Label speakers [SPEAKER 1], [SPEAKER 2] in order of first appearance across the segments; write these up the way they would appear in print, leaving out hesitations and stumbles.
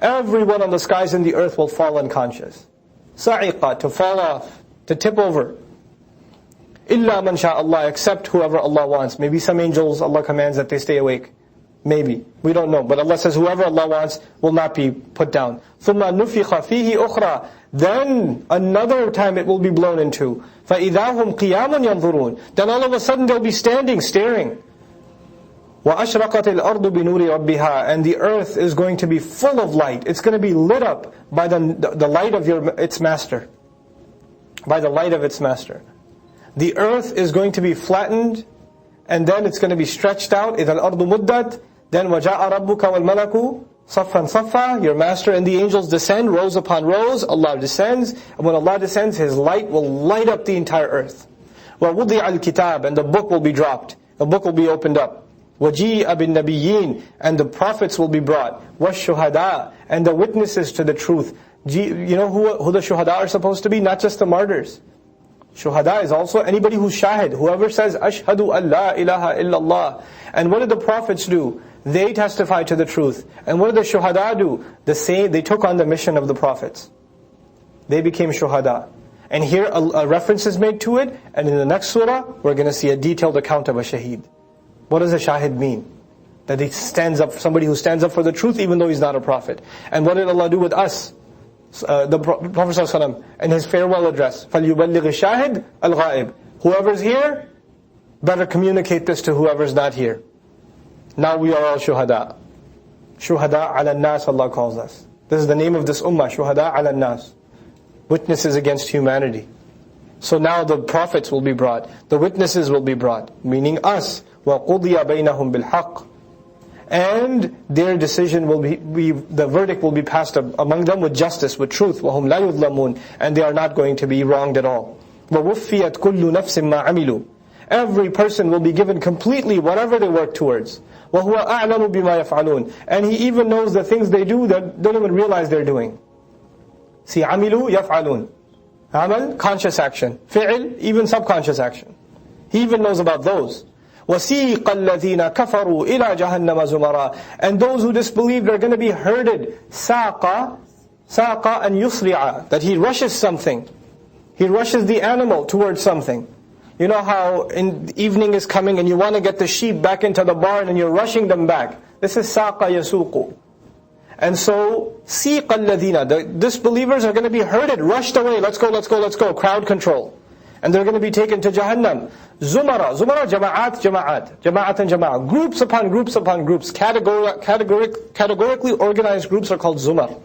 [SPEAKER 1] Everyone on the skies and the earth will fall unconscious. Sa'iqa, to fall off, to tip over. Illa man sha Allah, except whoever Allah wants. Maybe some angels, Allah commands that they stay awake. Maybe. We don't know. But Allah says whoever Allah wants will not be put down. ثُمَّ نُفِخَ فِيهِ أُخْرَى. Then another time it will be blown into. فَإِذَا هُمْ قِيَامٌ يَنْظُرُونَ. Then all of a sudden they'll be standing, staring. وَأَشْرَقَتِ الْأَرْضُ بِنُورِ رَبِّهَا. And the earth is going to be full of light. It's going to be lit up by the light of its master. By the light of its master. The earth is going to be flattened, and then it's going to be stretched out. إِذَا الْأَرْضُ مُدَّتْ. Then وَجَاءَ رَبُّكَ وَالْمَلَكُ صَفًّا صَفًّا. Your master and the angels descend, rows upon rows. Allah descends, and when Allah descends, His light will light up the entire earth. وَوُضِعَ الْكِتَابِ. And the book will be dropped. The book will be opened up. وَجِيءَ بِالنَّبِيِّينَ. And the prophets will be brought. وَالشُّهَدَاء. And the witnesses to the truth. You know who the shuhada are supposed to be? Not just the martyrs. Shuhada is also anybody who's shahid. Whoever says, Ashhadu an la ilaha illallah. And what did the prophets do? They testified to the truth. And what did the shuhada do? They took on the mission of the prophets. They became shuhada. And here a reference is made to it. And in the next surah, we're going to see a detailed account of a shaheed. What does a shahid mean? That he stands up, somebody who stands up for the truth even though he's not a prophet. And what did Allah do with us? The Prophet ﷺ in his farewell address, فَلْيُبَلِّغِ الشَّاهِدْ الْغَائِبِ. Whoever's here, better communicate this to whoever's not here. Now we are all shuhada. Shuhada ala nas, Allah calls us. This is the name of this ummah, shuhada ala nas. Witnesses against humanity. So now the prophets will be brought, the witnesses will be brought, meaning us. وَقُضِيَ بَيْنَهُمْ بِالْحَقِّ. And their decision will be the verdict will be passed among them with justice, with truth. وَهُمْ لَا يُظْلَمُونَ. And they are not going to be wronged at all. وَوُفِّيَتْ كُلُّ نَفْسٍ مَا عَمِلُوا. Every person will be given completely whatever they work towards. وَهُوَ أَعْلَمُ بِمَا يَفْعَلُونَ. And He even knows the things they do that don't even realize they're doing. See, عَمِلُوا يَفْعَلُونَ. Amal, conscious action. Fi'l, even subconscious action. He even knows about those. وَسِيقَ الَّذِينَ كَفَرُوا إِلَى جَهَنَّمَ زُمَرًا. And those who disbelieved are going to be herded. سَاقَ and يُسْرِعَ. That he rushes something. He rushes the animal towards something. You know how in the evening is coming and you want to get the sheep back into the barn and you're rushing them back. This is سَاقَ يَسُوقُ. And so, سِيقَ الَّذِينَ. The disbelievers are going to be herded, rushed away. Let's go, let's go, let's go. Crowd control. And they're going to be taken to Jahannam. Zumara, jama'at, jama'at and jama'at. Groups upon groups upon groups. Categorically organized groups are called zumar.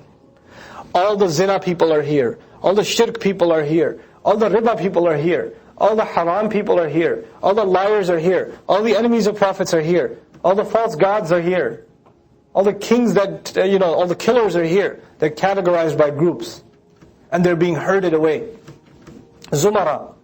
[SPEAKER 1] All the zina people are here. All the shirk people are here. All the riba people are here. All the haram people are here. All the liars are here. All the enemies of prophets are here. All the false gods are here. All the kings that, all the killers are here. They're categorized by groups. And they're being herded away. Zumara.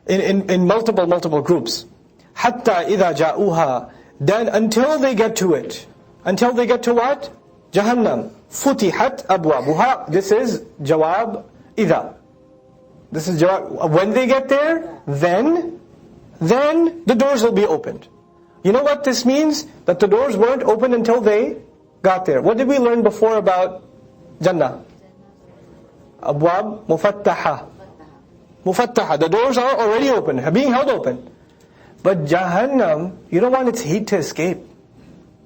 [SPEAKER 1] In multiple groups. Hatta idha ja'uha. Then until they get to it. Until they get to what? Jahannam. Futihat abwabuha. This is jawab idha. This is jawab. When they get there, then the doors will be opened. You know what this means? That the doors weren't open until they got there. What did we learn before about Jannah? Abwab mufattaha. Mufattaha. The doors are already open, being held open. But Jahannam, you don't want its heat to escape.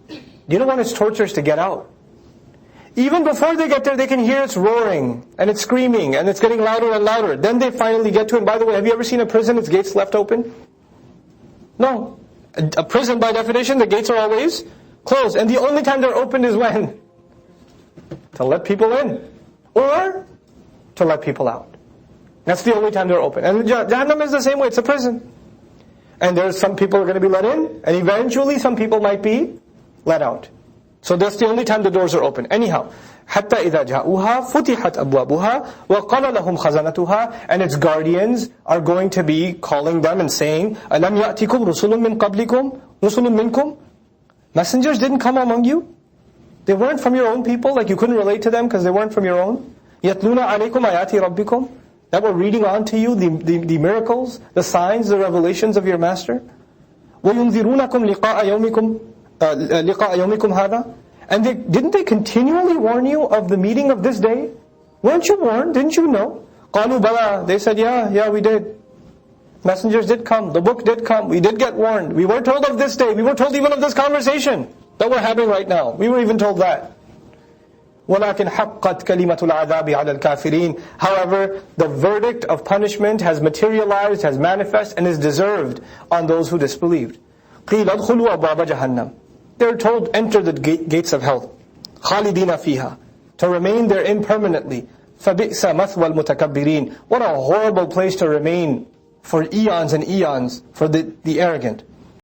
[SPEAKER 1] You don't want its tortures to get out. Even before they get there, they can hear its roaring, and it's screaming, and it's getting louder and louder. Then they finally get to it. And by the way, have you ever seen a prison, its gates left open? No. A prison, by definition, the gates are always closed. And the only time they're open is when? To let people in. Or to let people out. That's the only time they're open. And Jahannam is the same way, it's a prison. And there's some people are going to be let in, and eventually some people might be let out. So that's the only time the doors are open. Anyhow, حَتَّى إِذَا جَاءُوهَا فُتِحَتْ أَبْوَابُهَا وَقَالَ لَهُمْ خَزَنَتُهَا. And its guardians are going to be calling them and saying, أَلَمْ يَأْتِكُمْ رُسُلٌ مِّن قَبْلِكُمْ رُسُلٌ مِّنْكُمْ. Messengers didn't come among you? They weren't from your own people, like you couldn't relate to them because they weren't from your own? يَتْلُونَ عَلَيْكُمْ آيَاتِ رَبِّكُمْ. That were reading on to you the miracles, the signs, the revelations of your master. وَيُنذِرُونَكُمْ لِقَاءَ يَوْمِكُمْ هَذَا. And didn't they continually warn you of the meeting of this day? Weren't you warned? Didn't you know? قَالُوا بَلَى. They said, yeah, we did. Messengers did come, the book did come, we did get warned. We were told of this day, we were told even of this conversation that we're having right now. We were even told that. وَلَكِنْ حَقَّتْ كَلِمَةُ الْعَذَابِ عَلَى الْكَافِرِينَ. However, the verdict of punishment has materialized, has manifest, and is deserved on those who disbelieved. قِيلَ ادْخُلُوا أَبْوَابَ جَهَنَّمَ. They're told, enter the gates of hell. خَالِدِينَ فِيهَا. To remain therein permanently. فَبِئْسَ مَثْوَى الْمُتَكَبِّرِينَ. What a horrible place to remain for eons and eons for the arrogant.